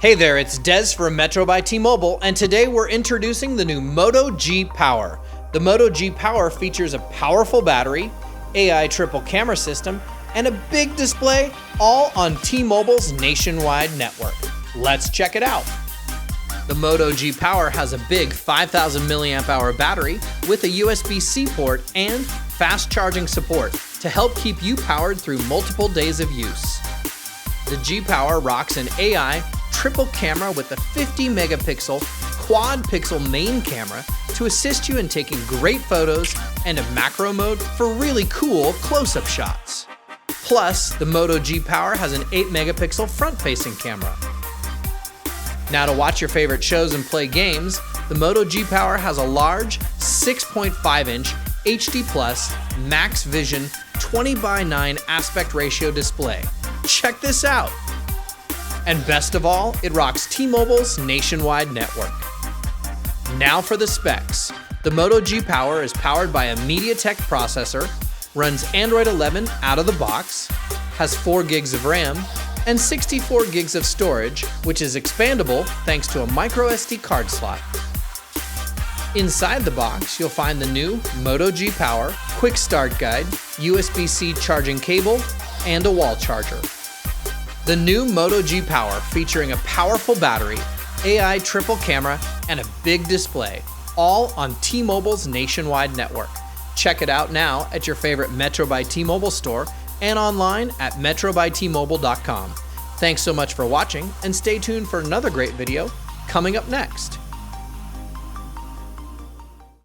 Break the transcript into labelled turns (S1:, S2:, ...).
S1: Hey there, it's Dez from Metro by T-Mobile, and today we're introducing the new Moto G Power. The Moto G Power features a powerful battery, AI triple camera system, and a big display, all on T-Mobile's nationwide network. Let's check it out. The Moto G Power has a big 5,000 milliamp hour battery with a USB-C port and fast charging support to help keep you powered through multiple days of use. The G Power rocks an AI triple camera with a 50 megapixel quad pixel main camera to assist you in taking great photos and a macro mode for really cool close-up shots. Plus, the Moto G Power has an 8 megapixel front-facing camera. Now to watch your favorite shows and play games, the Moto G Power has a large 6.5-inch HD Plus Max Vision 20:9 aspect ratio display. Check this out! And best of all, it rocks T-Mobile's nationwide network. Now for the specs. The Moto G Power is powered by a MediaTek processor, runs Android 11 out of the box, has 4 gigs of RAM, and 64 gigs of storage, which is expandable thanks to a microSD card slot. Inside the box, you'll find the new Moto G Power Quick Start Guide, USB-C charging cable, and a wall charger. The new Moto G Power featuring a powerful battery, AI triple camera, and a big display, all on T-Mobile's nationwide network. Check it out now at your favorite Metro by T-Mobile store and online at metrobytmobile.com. Thanks so much for watching, and stay tuned for another great video coming up next.